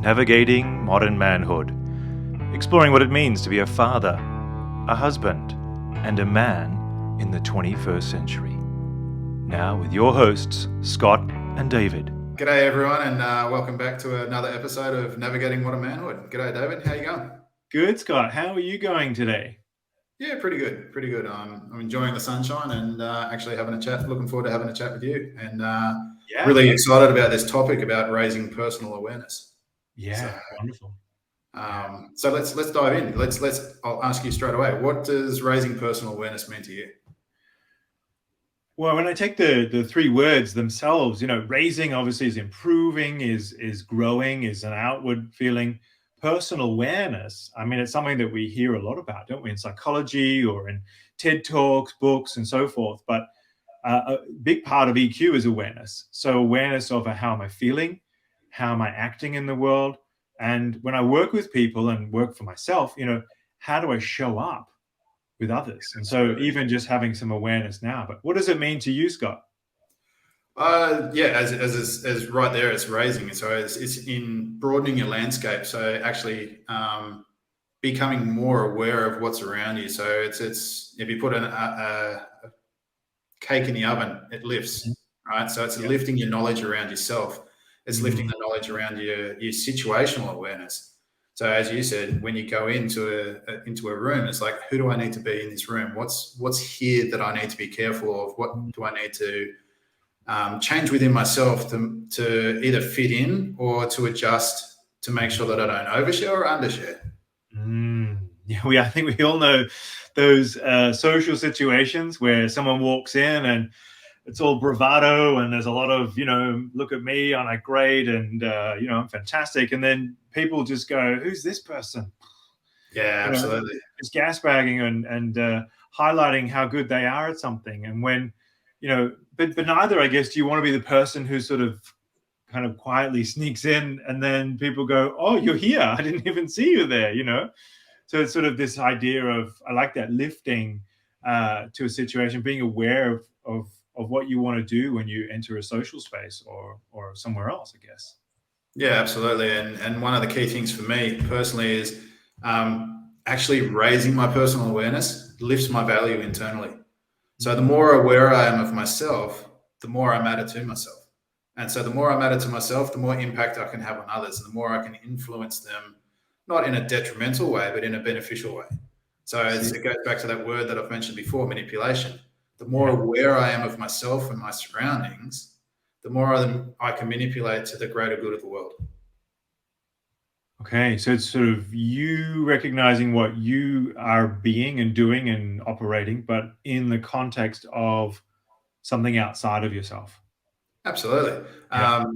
Navigating Modern Manhood, exploring what it means to be a father, a husband, and a man in the 21st century. Now with your hosts, Scott and David. G'day everyone, and welcome back to another episode of Navigating Modern Manhood. G'day David, how you going? Good, Scott. How are you going today? Yeah, pretty good. I'm enjoying the sunshine and actually having a chat. Looking forward to having a chat with you, and really excited about this topic about raising personal awareness. Yeah, wonderful. So let's dive in. I'll ask you straight away. What does raising personal awareness mean to you? Well, when I take the three words themselves, raising obviously is improving, is growing, is an outward feeling. Personal awareness, I mean, it's something that we hear a lot about, don't we, in psychology or in TED Talks, books, and so forth. But a big part of EQ is awareness. So awareness of how am I feeling, how am I acting in the world, and when I work with people and work for myself, how do I show up with others? And so even just having some awareness now. But what does it mean to you, Scott? As right there, it's raising. So it's in broadening your landscape. So actually becoming more aware of what's around you. So it's if you put a cake in the oven, it lifts, right? So it's lifting your knowledge around yourself. It's lifting the knowledge around your situational awareness. So as you said, when you go into a room, it's like, who do I need to be in this room? What's here that I need to be careful of? What do I need to change within myself to either fit in or to adjust to make sure that I don't overshare or undershare? Yeah, I think we all know those social situations where someone walks in and it's all bravado and there's a lot of, look at me, aren't I great? And, I'm fantastic. And then people just go, who's this person? Yeah, absolutely. It's gas bagging and highlighting how good they are at something. And when, but neither, I guess, do you want to be the person who sort of kind of quietly sneaks in and then people go, oh, you're here. I didn't even see you there, So it's sort of this idea of, I like that, lifting to a situation, being aware of what you want to do when you enter a social space or somewhere else, I guess. Yeah, absolutely. And one of the key things for me personally is actually raising my personal awareness lifts my value internally. So the more aware I am of myself, the more I matter to myself. And so the more I matter to myself, the more impact I can have on others and the more I can influence them, not in a detrimental way, but in a beneficial way. So it goes back to that word that I've mentioned before, manipulation. The more aware I am of myself and my surroundings, the more I can manipulate to the greater good of the world. Okay, so it's sort of you recognizing what you are being and doing and operating, but in the context of something outside of yourself. Absolutely.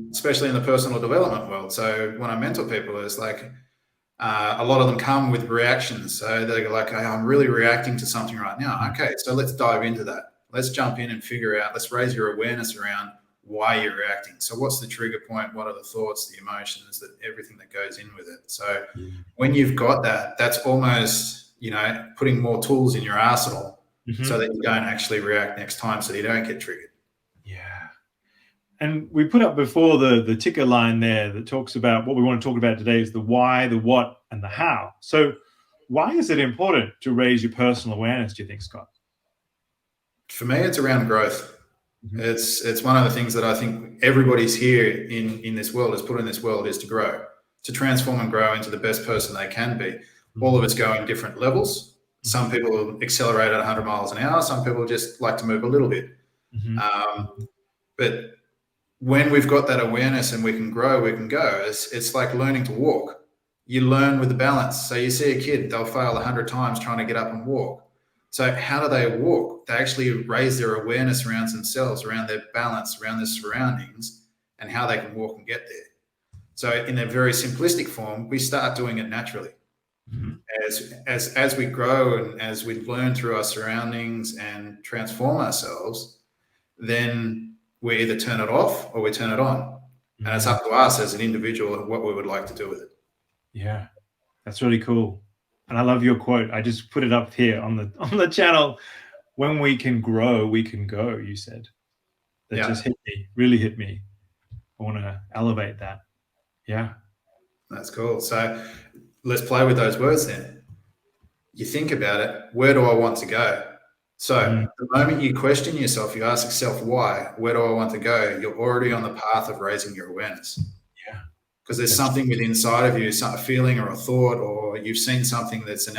Especially in the personal development world. So when I mentor people, it's like a lot of them come with reactions. So they're like, hey, I'm really reacting to something right now. Okay, so let's dive into that. Let's jump in and figure out, let's raise your awareness around why you're reacting. So what's the trigger point? What are the thoughts, the emotions, everything that goes in with it? So when you've got that, that's almost, putting more tools in your arsenal so that you don't actually react next time, so you don't get triggered. Yeah. And we put up before the ticker line there that talks about what we want to talk about today is the why, the what, and the how. So why is it important to raise your personal awareness, do you think, Scott? For me, it's around growth. It's one of the things that I think everybody's here in this world is put in this world is to grow, to transform and grow into the best person they can be. All of us go in different levels. Some people accelerate at 100 miles an hour. Some people just like to move a little bit. But when we've got that awareness and we can grow, we can go. It's like learning to walk. You learn with the balance. So you see a kid, they'll fail 100 times trying to get up and walk. So how do they walk? They actually raise their awareness around themselves, around their balance, around their surroundings, and how they can walk and get there. So in a very simplistic form, we start doing it naturally. As we grow and as we learn through our surroundings and transform ourselves, then we either turn it off or we turn it on. And it's up to us as an individual what we would like to do with it. Yeah, that's really cool. And I love your quote. I just put it up here on the channel. When we can grow, we can go, you said. That just hit me, really hit me. I want to elevate that. Yeah. That's cool. So let's play with those words then. You think about it, where do I want to go? So the moment you question yourself, you ask yourself why, where do I want to go? You're already on the path of raising your awareness. Yeah. Because there's something within inside of you, a feeling or a thought, or you've seen something that's an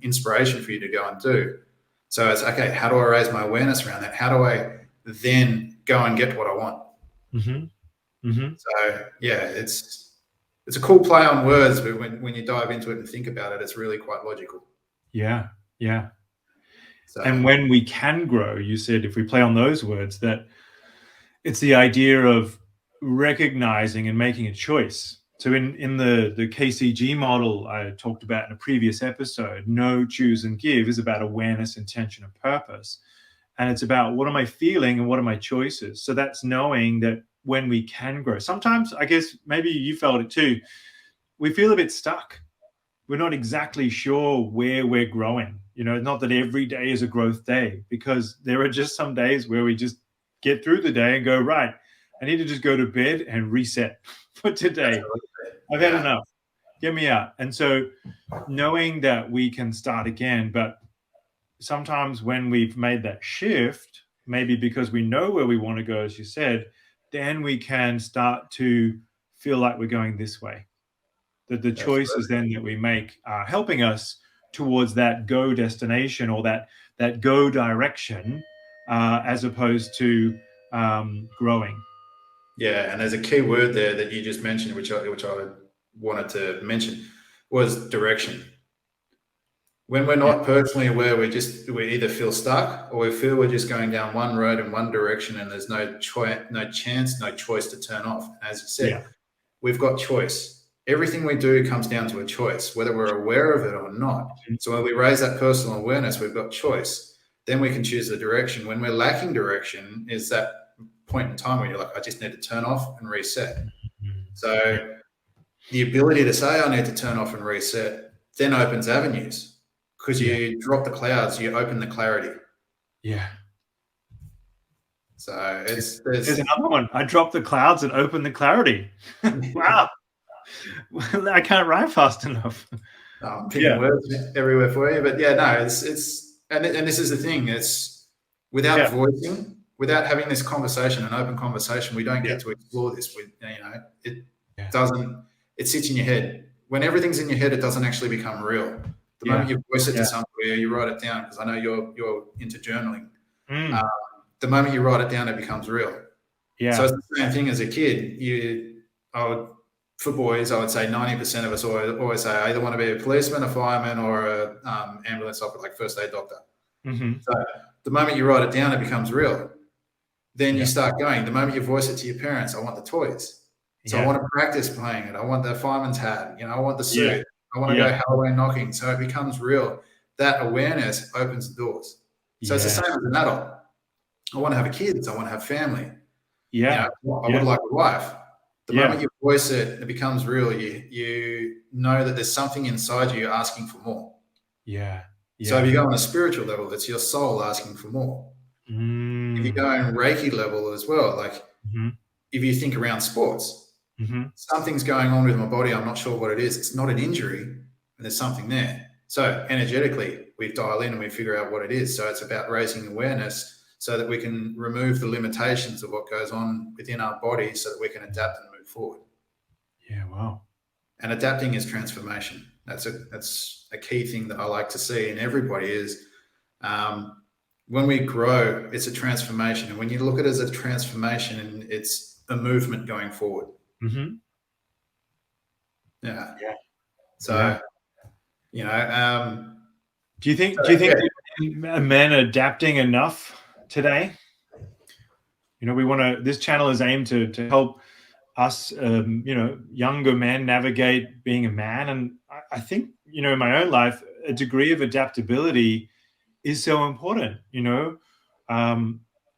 inspiration for you to go and do. So it's okay, how do I raise my awareness around that? How do I then go and get what I want? So yeah, it's a cool play on words, but when you dive into it and think about it, it's really quite logical. Yeah. So, and when we can grow, you said, if we play on those words, that it's the idea of recognizing and making a choice. So in the KCG model I talked about in a previous episode, know, choose, and give is about awareness, intention, and purpose. And it's about what am I feeling and what are my choices. So that's knowing that when we can grow. Sometimes, I guess maybe you felt it too, we feel a bit stuck. We're not exactly sure where we're growing. Not that every day is a growth day, because there are just some days where we just get through the day and go, right, I need to just go to bed and reset for today. I've had enough. Get me out. And so knowing that we can start again, but sometimes when we've made that shift, maybe because we know where we want to go, as you said, then we can start to feel like we're going this way. That the choices then that we make are helping us towards that go destination, or that go direction, as opposed to growing. Yeah, and there's a key word there that you just mentioned, which I wanted to mention, was direction. When we're not personally aware, we either feel stuck, or we feel we're just going down one road in one direction, and there's no choice to turn off. And as you said, we've got choice. Everything we do comes down to a choice, whether we're aware of it or not. So when we raise that personal awareness, we've got choice. Then we can choose the direction. When we're lacking direction, is that point in time where you're like, I just need to turn off and reset. So the ability to say, I need to turn off and reset, then opens avenues, because you drop the clouds, you open the clarity. Yeah. So there's another one. I dropped the clouds and opened the clarity. Wow. I can't write fast enough. I'm picking words everywhere for you, but it's and this is the thing. It's without voicing, without having this conversation, an open conversation, we don't get to explore this. It doesn't. It sits in your head. When everything's in your head, it doesn't actually become real. The moment you voice it to somewhere, you write it down, because I know you're into journaling. The moment you write it down, it becomes real. So it's the same thing as a kid. For boys, I would say 90% of us always say, I either want to be a policeman, a fireman, or a ambulance operator, like first aid doctor. So the moment you write it down, it becomes real. Then you start going. The moment you voice it to your parents, I want the toys. So I want to practice playing it. I want the fireman's hat. I want the suit. I want to go Halloween knocking. So it becomes real. That awareness opens the doors. So it's the same as an adult. I want to have kids. I want to have family. I would like a wife. The moment you voice it, it becomes real. You know that there's something inside you asking for more. So if you go on a spiritual level, it's your soul asking for more. If you go on Reiki level as well, like if you think around sports, something's going on with my body, I'm not sure what it is. It's not an injury, and there's something there. So energetically, we dial in and we figure out what it is. So it's about raising awareness so that we can remove the limitations of what goes on within our body, so that we can adapt and move forward. Wow. And adapting is transformation. That's a key thing that I like to see in everybody is when we grow, it's a transformation. And when you look at it as a transformation, it's a movement going forward. So, do you think men are adapting enough today? this channel is aimed to help us, younger men navigate being a man. And I think, in my own life, a degree of adaptability is so important.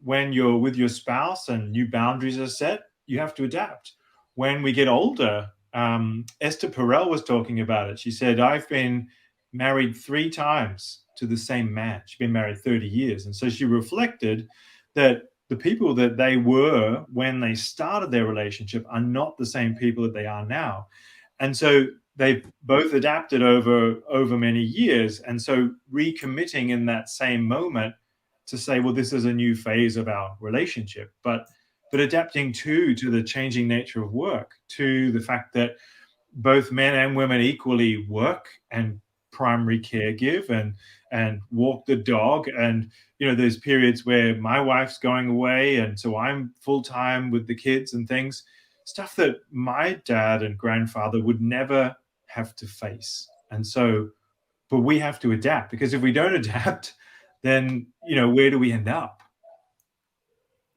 When you're with your spouse and new boundaries are set, you have to adapt. When we get older, Esther Perel was talking about it. She said, I've been married 3 times to the same man. She's been married 30 years. And so she reflected that the people that they were when they started their relationship are not the same people that they are now. And so they've both adapted over many years. And so recommitting in that same moment to say, well, this is a new phase of our relationship, but adapting to the changing nature of work, to the fact that both men and women equally work and primary care give and walk the dog. And there's periods where my wife's going away, and so I'm full-time with the kids and things, stuff that my dad and grandfather would never have to face. And so, but we have to adapt, because if we don't adapt, then where do we end up?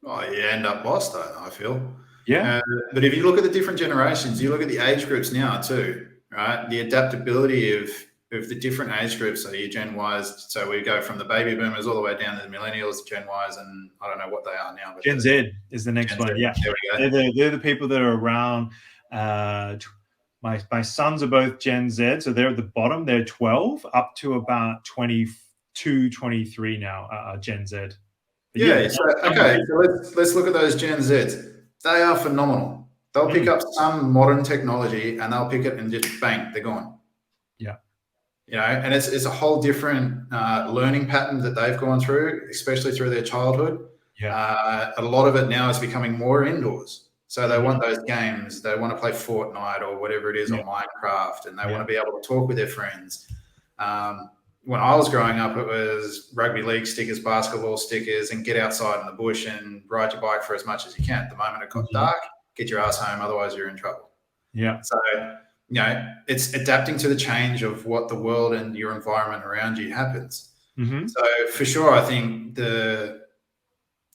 Oh, you end up lost, though, I feel. Yeah. But if you look at the different generations, you look at the age groups now too, right? The adaptability of the different age groups. So your Gen Ys, so we go from the baby boomers all the way down to the millennials, Gen Ys, and I don't know what they are now. But Gen Z is the next Gen one. Z, Yeah, there we go. they're the people that are around. My sons are both Gen Z, so they're at the bottom. They're 12 up to about 22, 23 now, Gen Z. But Yeah. So, okay. So let's look at those Gen Zs. They are phenomenal. They'll pick up some modern technology and they'll pick it and just bang, they're gone. Yeah. And it's a whole different learning pattern that they've gone through, especially through their childhood. Yeah. A lot of it now is becoming more indoors. So they want those games. They want to play Fortnite or whatever it is, or Minecraft, and they want to be able to talk with their friends. When I was growing up, it was rugby league stickers, basketball stickers, and get outside in the bush and ride your bike for as much as you can. The moment it got dark, get your ass home, otherwise you're in trouble. Yeah. So, it's adapting to the change of what the world and your environment around you happens. Mm-hmm. So for sure, I think the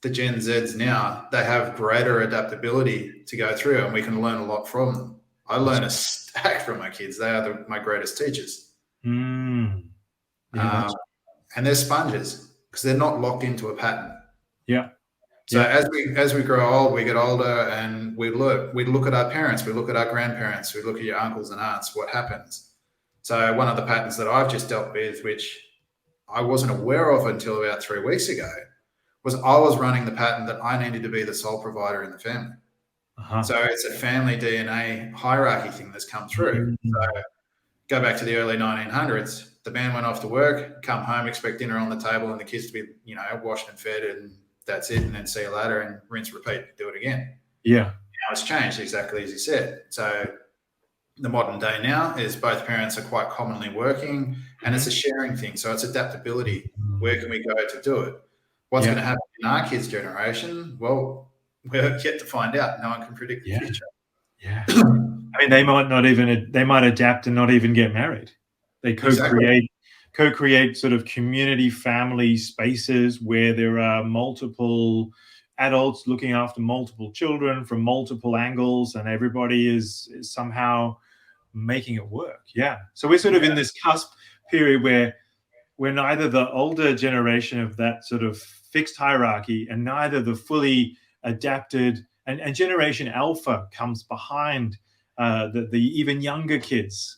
Gen Zs now, they have greater adaptability to go through, and we can learn a lot from them. I learn a stack from my kids. They are my greatest teachers. Yeah, and they're sponges because they're not locked into a pattern. Yeah. So as we grow old, we get older, and we look at our parents, we look at our grandparents, we look at your uncles and aunts. What happens? So one of the patterns that I've just dealt with, which I wasn't aware of until about 3 weeks ago, was I was running the pattern that I needed to be the sole provider in the family. So it's a family DNA hierarchy thing that's come through. So go back to the early 1900s. The man went off to work, come home, expect dinner on the table, and the kids to be, washed and fed, and that's it. And then see you later, and rinse, repeat, do it again. Yeah. Now it's changed exactly as you said. So the modern day now is both parents are quite commonly working, and it's a sharing thing. So it's adaptability. Where can we go to do it? What's going to happen in our kids' generation? Well, we're yet to find out. No one can predict the future. Yeah. I mean, they might adapt and not even get married. They co-create sort of community family spaces where there are multiple adults looking after multiple children from multiple angles, and everybody is somehow making it work. Yeah. So we're sort of in this cusp period where we're neither the older generation of that sort of fixed hierarchy and neither the fully adapted, and Generation Alpha comes behind the even younger kids,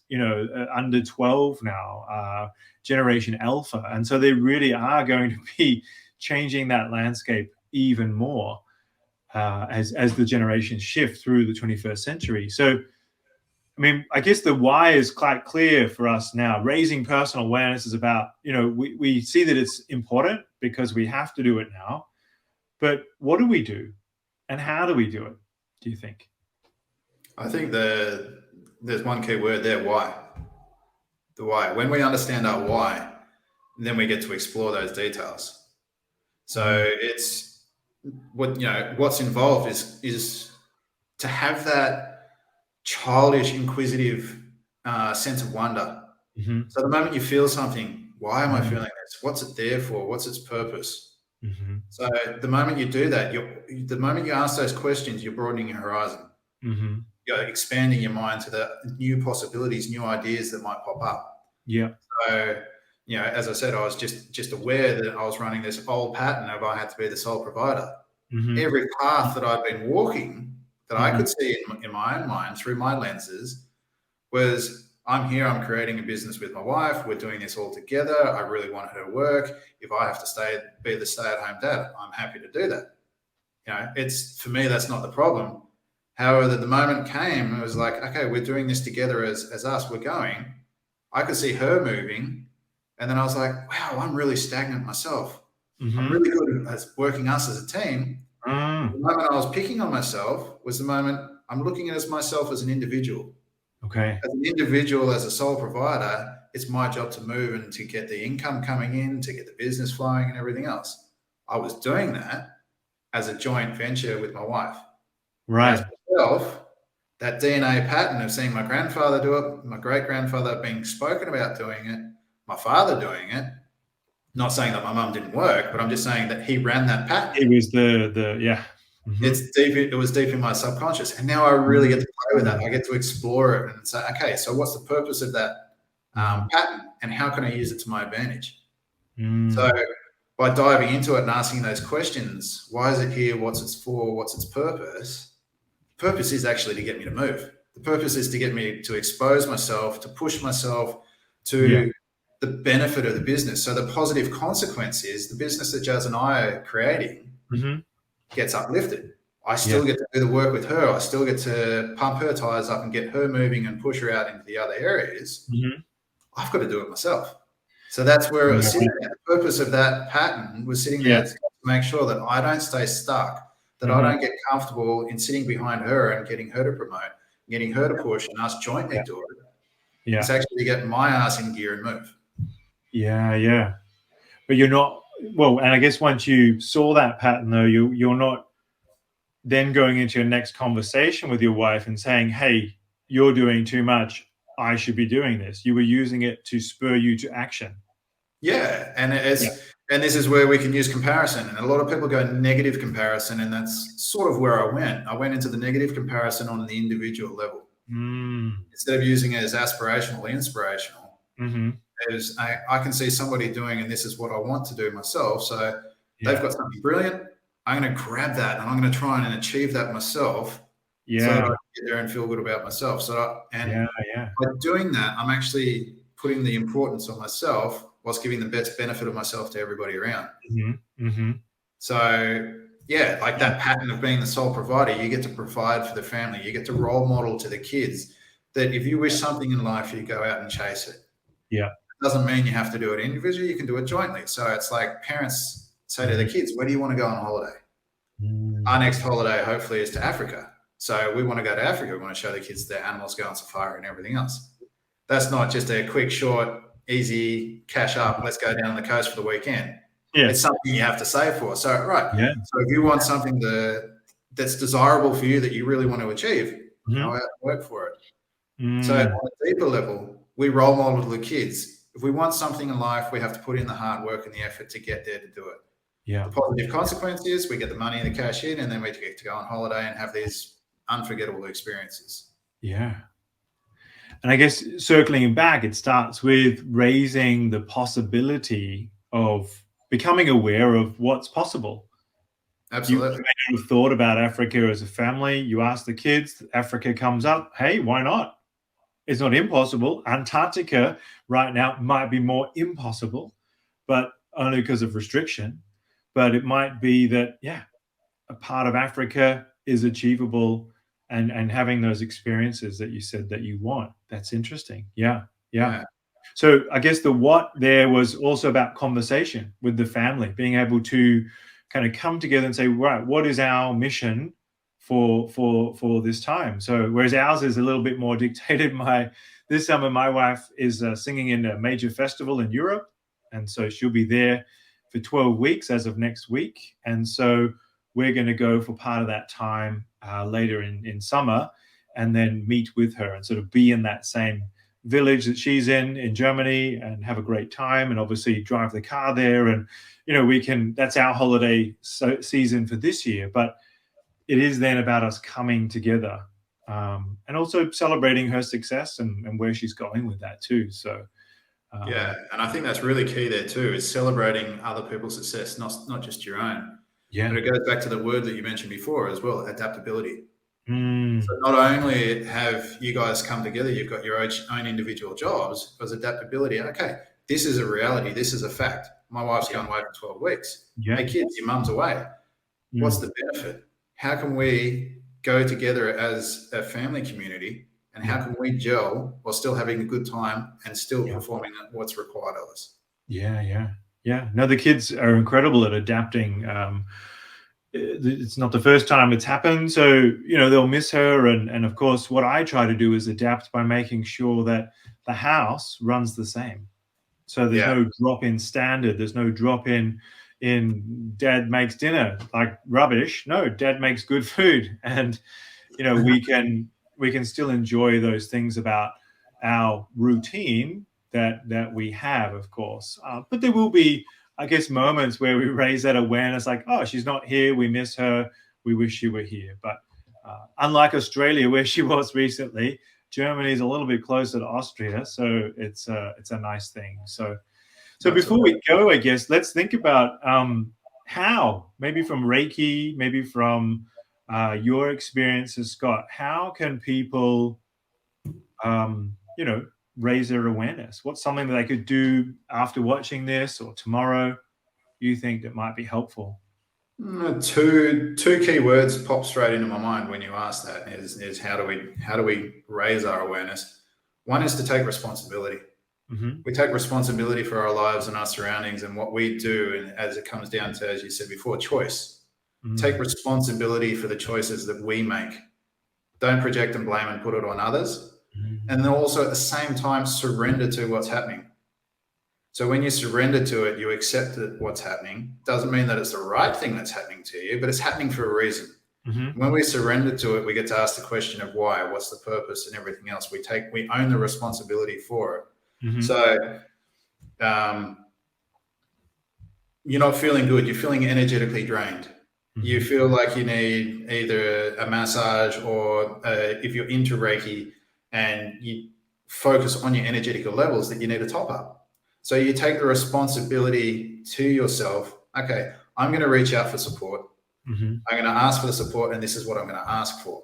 under 12 now, Generation Alpha. And so they really are going to be changing that landscape even more as the generations shift through the 21st century. So, I mean, I guess the why is quite clear for us now. Raising personal awareness is about, we see that it's important because we have to do it now. But what do we do? And how do we do it, do you think? I think there's one key word there, why. The why. When we understand our why, then we get to explore those details. So it's what's involved is to have that childish, inquisitive sense of wonder. So the moment you feel something, why am I feeling this? What's it there for? What's its purpose? So the moment you do that, the moment you ask those questions, you're broadening your horizon. You're expanding your mind to the new possibilities, new ideas that might pop up. Yeah. So, as I said, I was just aware that I was running this old pattern of I had to be the sole provider. Every path that I'd been walking that I could see in my own mind through my lenses was, I'm here, I'm creating a business with my wife. We're doing this all together. I really want her to work. If I have to be the stay-at-home dad, I'm happy to do that. For me, that's not the problem. However, the moment came, it was like, okay, we're doing this together as us, we're going. I could see her moving. And then I was like, wow, I'm really stagnant myself. I'm really good at working us as a team. The moment I was picking on myself was the moment I'm looking at myself as an individual. Okay. As an individual, as a sole provider, it's my job to move and to get the income coming in, to get the business flowing and everything else. I was doing that as a joint venture with my wife. Right. As myself, that DNA pattern of seeing my grandfather do it, my great-grandfather being spoken about doing it, my father doing it, not saying that my mum didn't work, but I'm just saying that he ran that pattern. It was yeah. It's deep. It was deep in my subconscious, and now I really get to play with that. I get to explore it and say, okay, so what's the purpose of that pattern, and how can I use it to my advantage? So by diving into it and asking those questions, why is it here? What's it for? What's its purpose? The purpose is actually to get me to move. The purpose is to get me to expose myself, to push myself to the benefit of the business. So the positive consequence is the business that Jazz and I are creating gets uplifted. I still get to do the work with her. I still get to pump her tires up and get her moving and push her out into the other areas. I've got to do it myself. So that's where it was sitting there. The purpose of that pattern was sitting there to make sure that I don't stay stuck, that I don't get comfortable in sitting behind her and getting her to promote, getting her to push, and us jointly do it. It's actually to get my ass in gear and move. Yeah. But you're not, well, and I guess once you saw that pattern though, you're not then going into your next conversation with your wife and saying, hey, you're doing too much, I should be doing this. You were using it to spur you to action. Yeah. And and this is where we can use comparison. And a lot of people go negative comparison, and that's sort of where I went. I went into the negative comparison on the individual level. Instead of using it as aspirational, inspirational. Is I can see somebody doing, and this is what I want to do myself. So they've got something brilliant. I'm going to grab that and I'm going to try and achieve that myself. So that I can get there and feel good about myself. So, by doing that, I'm actually putting the importance on myself whilst giving the best benefit of myself to everybody around. So, like that pattern of being the sole provider, you get to provide for the family. You get to role model to the kids that if you wish something in life, you go out and chase it. Doesn't mean you have to do it individually. You can do it jointly. So it's like parents say to the kids, where do you want to go on holiday? Our next holiday, hopefully, is to Africa. So we want to go to Africa. We want to show the kids the animals go on safari and everything else. That's not just a quick, short, easy cash up. Let's go down the coast for the weekend. It's something you have to save for. So, So if you want something that's desirable for you that you really want to achieve, go out and work for it. So on a deeper level, we role model to the kids. If we want something in life, we have to put in the hard work and the effort to get there to do it. The positive consequence is we get the money and the cash in, and then we get to go on holiday and have these unforgettable experiences. And I guess circling back, it starts with raising the possibility of becoming aware of what's possible. Absolutely. You may not have thought about Africa as a family. You ask the kids, Africa comes up. Hey, why not? It's not impossible. Antarctica right now might be more impossible, but only because of restriction. But it might be that, a part of Africa is achievable, and having those experiences that you said that you want. That's interesting. Yeah. So I guess the what there was also about conversation with the family, being able to kind of come together and say, right, what is our mission for this time? So whereas ours is a little bit more dictated, this summer my wife is singing in a major festival in Europe, and so she'll be there for 12 weeks as of next week, and so we're going to go for part of that time later in summer, and then meet with her and sort of be in that same village that she's in Germany, and have a great time, and obviously drive the car there, and that's our holiday season for this year. But it is then about us coming together, and also celebrating her success and where she's going with that too. So and I think that's really key there too, is celebrating other people's success, not just your own. But it goes back to the word that you mentioned before as well, adaptability. So not only have you guys come together, you've got your own individual jobs, because adaptability, okay, this is a reality, this is a fact. My wife's going away for 12 weeks. Hey kids, your mum's away. What's the benefit? How can we go together as a family community, and how can we gel while still having a good time and still performing what's required of us? Yeah. No, the kids are incredible at adapting. It's not the first time it's happened, so they'll miss her, and of course, what I try to do is adapt by making sure that the house runs the same. So there's no drop in standard. There's no drop in dad makes dinner like rubbish. No, dad makes good food, and we can still enjoy those things about our routine that we have, of course. But there will be, I guess, moments where we raise that awareness, like, oh, she's not here. We miss her. We wish she were here. But unlike Australia, where she was recently, Germany is a little bit closer to Austria, so it's a nice thing. So before we go, I guess let's think about how, maybe from Reiki, maybe from your experiences, Scott. How can people, raise their awareness? What's something that they could do after watching this or tomorrow? You think that might be helpful? Two key words pop straight into my mind when you ask that is how do we raise our awareness? One is to take responsibility. Mm-hmm. We take responsibility for our lives and our surroundings and what we do, and as it comes down to, as you said before, choice. Mm-hmm. Take responsibility for the choices that we make. Don't project and blame and put it on others. Mm-hmm. And then also at the same time surrender to what's happening. So when you surrender to it, you accept that what's happening. Doesn't mean that it's the right thing that's happening to you, but it's happening for a reason. Mm-hmm. When we surrender to it, we get to ask the question of why, what's the purpose, and everything else. We own the responsibility for it. Mm-hmm. So you're not feeling good. You're feeling energetically drained. Mm-hmm. You feel like you need either a massage or if you're into Reiki and you focus on your energetical levels, that you need a top up. So you take the responsibility to yourself. Okay, I'm going to reach out for support. Mm-hmm. I'm going to ask for the support, and this is what I'm going to ask for.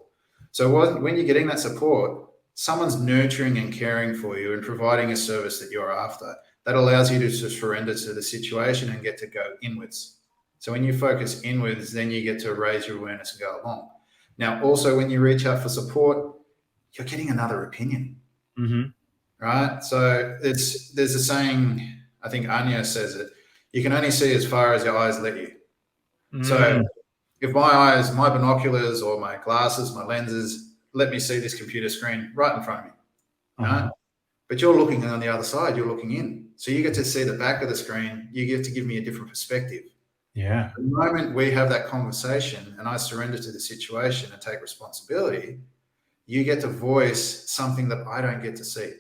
So when you're getting that support, someone's nurturing and caring for you and providing a service that you're after. That allows you to surrender to the situation and get to go inwards. So when you focus inwards, then you get to raise your awareness and go along. Now, also when you reach out for support, you're getting another opinion. Mm-hmm. Right? So there's a saying, I think Anya says it, you can only see as far as your eyes let you. Mm-hmm. So if my binoculars or my glasses, my lenses, let me see this computer screen right in front of me, right? Uh-huh. But you're looking on the other side, you're looking in. So you get to see the back of the screen, you get to give me a different perspective. Yeah. The moment we have that conversation and I surrender to the situation and take responsibility, you get to voice something that I don't get to see.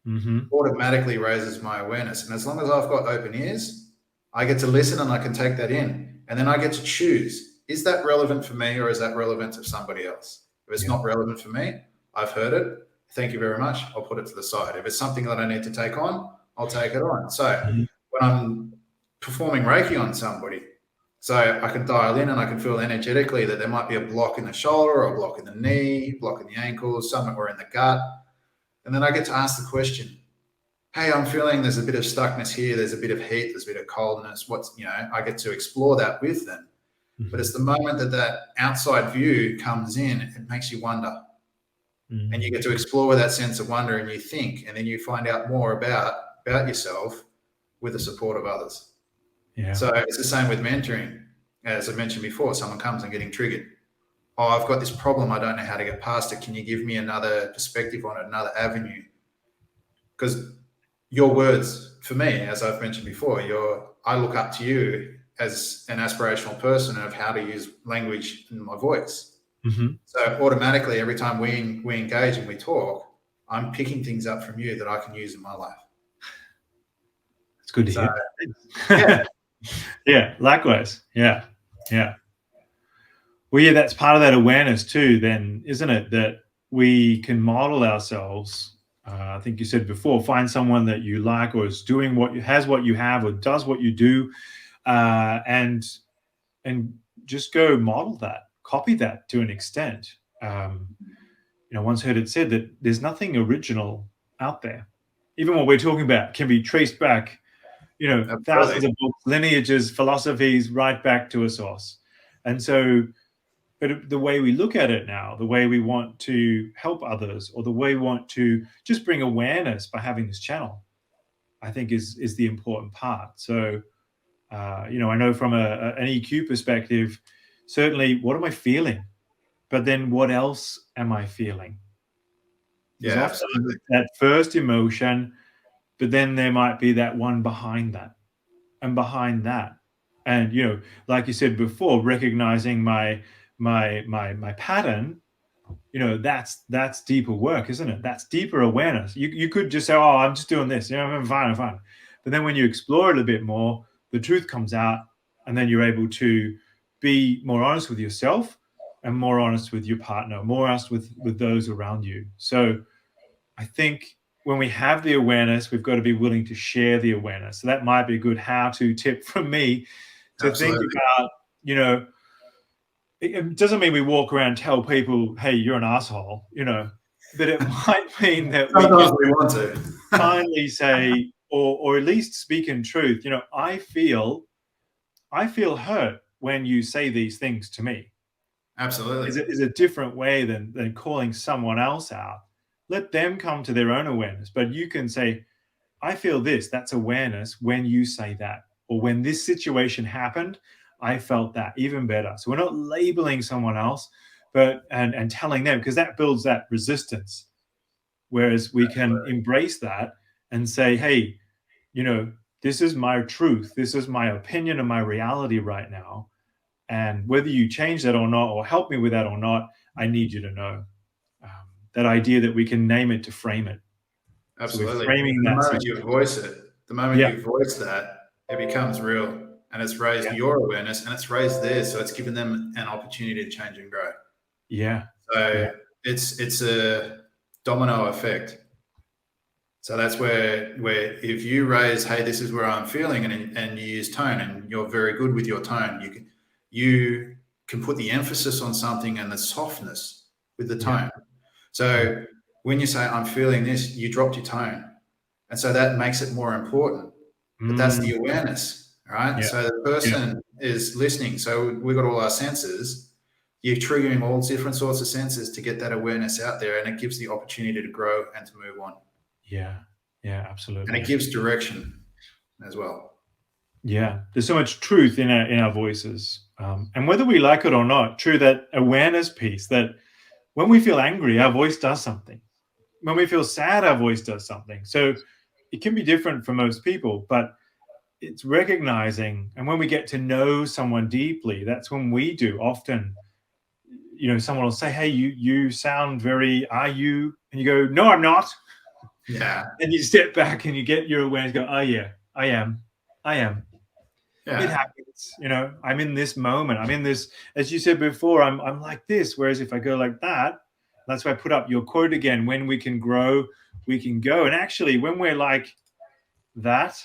Mm-hmm. Automatically raises my awareness. And as long as I've got open ears, I get to listen and I can take that in. And then I get to choose, is that relevant for me or is that relevant to somebody else? If it's not relevant for me, I've heard it. Thank you very much. I'll put it to the side. If it's something that I need to take on, I'll take it on. So when I'm performing Reiki on somebody, so I can dial in and I can feel energetically that there might be a block in the shoulder or a block in the knee, block in the ankles, somewhere in the gut. And then I get to ask the question, hey, I'm feeling there's a bit of stuckness here. There's a bit of heat. There's a bit of coldness. I get to explore that with them. Mm-hmm. But it's the moment that outside view comes in, it makes you wonder. Mm-hmm. And you get to explore with that sense of wonder and you think, and then you find out more about yourself with the support of others. Yeah. So it's the same with mentoring. As I mentioned before, someone comes and getting triggered. Oh, I've got this problem. I don't know how to get past it. Can you give me another perspective on it, another avenue? Because your words, for me, as I've mentioned before, I look up to you as an aspirational person of how to use language in my voice. Mm-hmm. So automatically, every time we engage and we talk, I'm picking things up from you that I can use in my life. It's good to hear. Yeah, likewise. Yeah. Well, yeah, that's part of that awareness too, then, isn't it? That we can model ourselves. I think you said before, find someone that you like or is doing what you have or does what you do, and just go model that, copy that to an extent. Once heard it said that there's nothing original out there. Even what we're talking about can be traced back, thousands of books, lineages, philosophies, right back to a source. And so But the way we look at it now, the way we want to help others, or the way we want to just bring awareness by having this channel, I think is the important part. So, I know from an EQ perspective, certainly, what am I feeling? But then what else am I feeling? There's Yeah, often absolutely. that first emotion, but then there might be that one behind that and behind that. And, like you said before, recognizing my pattern, that's deeper work, isn't it? That's deeper awareness. You could just say, oh, I'm just doing this, I'm fine. But then when you explore it a bit more, the truth comes out, and then you're able to be more honest with yourself and more honest with your partner, more honest with those around you. So I think when we have the awareness, we've got to be willing to share the awareness. So that might be a good how-to tip from me, to think Absolutely. about, it doesn't mean we walk around and tell people, hey, you're an asshole, but it might mean that we Sometimes can we want to. kindly say, or at least speak in truth, I feel hurt when you say these things to me. Absolutely. Is a different way than calling someone else out. Let them come to their own awareness. But you can say, I feel this. That's awareness when you say that. Or when this situation happened, I felt that. Even better. So we're not labeling someone else, but and telling them, because that builds that resistance. Whereas we can embrace that and say, hey, this is my truth. This is my opinion and my reality right now. And whether you change that or not, or help me with that or not, I need you to know. That idea that we can name it to frame it. So we're Absolutely. framing The that moment you situation. voice it, the moment Yeah. you voice that, it becomes real, and it's raised Yeah. your awareness and it's raised theirs. So it's given them an opportunity to change and grow. Yeah. So it's a domino effect. So that's where if you raise, hey, this is where I'm feeling, and you use tone, and you're very good with your tone, you can put the emphasis on something and the softness with the Yeah. tone. So when you say I'm feeling this, you dropped your tone, and so that makes it more important. But that's the awareness, right? Yeah. So the Yeah. person is listening. So we've got all our senses. You're triggering all different sorts of senses to get that awareness out there, and it gives the opportunity to grow and to move on. Yeah. Yeah. And it Absolutely. gives direction as well. Yeah. There's so much truth in our voices. And whether we like it or not, true, that awareness piece, that when we feel angry, our voice does something. When we feel sad, our voice does something. So it can be different for most people, but it's recognizing. And when we get to know someone deeply, that's when we do often, someone will say, hey, you sound very, are you? And you go, no, I'm not. Yeah. And you step back and you get your awareness, go, oh yeah, I am. It Yeah. happens. I'm in this moment. I'm in this, as you said before, I'm like this. Whereas if I go like that, that's why I put up your quote again, when we can grow, we can go. And actually, when we're like that,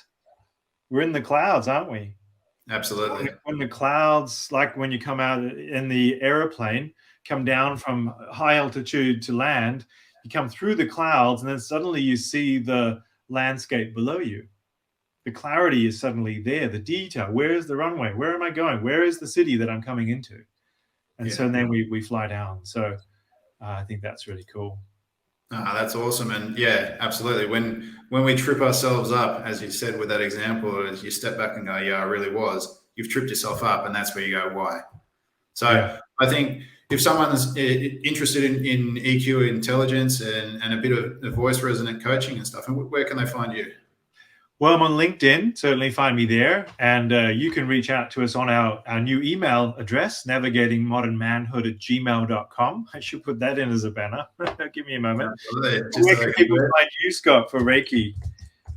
we're in the clouds, aren't we? Absolutely. When the clouds, like when you come out in the airplane, come down from high altitude to land, you come through the clouds, and then suddenly you see the landscape below you. The clarity is suddenly there, the detail. Where is the runway? Where am I going? Where is the city that I'm coming into? And so then we fly down. So I think that's really cool. That's awesome. And yeah, absolutely. When we trip ourselves up, as you said with that example, as you step back and go, yeah, I really was, you've tripped yourself up, and that's where you go, why? So Yeah. I think if someone's interested in EQ intelligence and a bit of voice resonant coaching and stuff, where can they find you? Well, I'm on LinkedIn. Certainly find me there. And you can reach out to us on our new email address, navigatingmodernmanhood@gmail.com. I should put that in as a banner. Give me a moment. Absolutely. Where can people find you, Scott, for Reiki?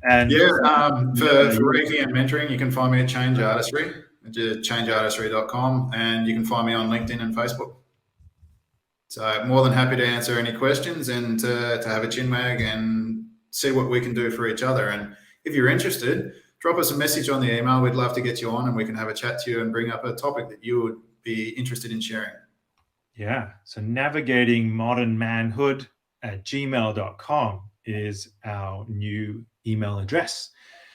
And For Reiki and mentoring, you can find me at Change Artistry, changeartistry.com, and you can find me on LinkedIn and Facebook. So more than happy to answer any questions and to have a chin wag and see what we can do for each other. And if you're interested, drop us a message on the email. We'd love to get you on, and we can have a chat to you and bring up a topic that you would be interested in sharing. Yeah. So navigatingmodernmanhood@gmail.com is our new email address.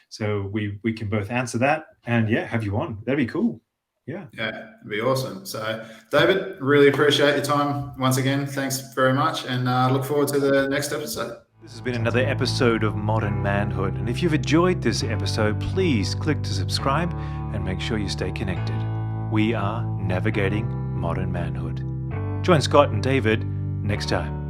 So we can both answer that and have you on. That'd be cool. Yeah. Yeah, it'd be awesome. So, David, really appreciate your time once again. Thanks very much, and look forward to the next episode. This has been another episode of Modern Manhood, and if you've enjoyed this episode, please click to subscribe and make sure you stay connected. We are navigating modern manhood. Join Scott and David next time.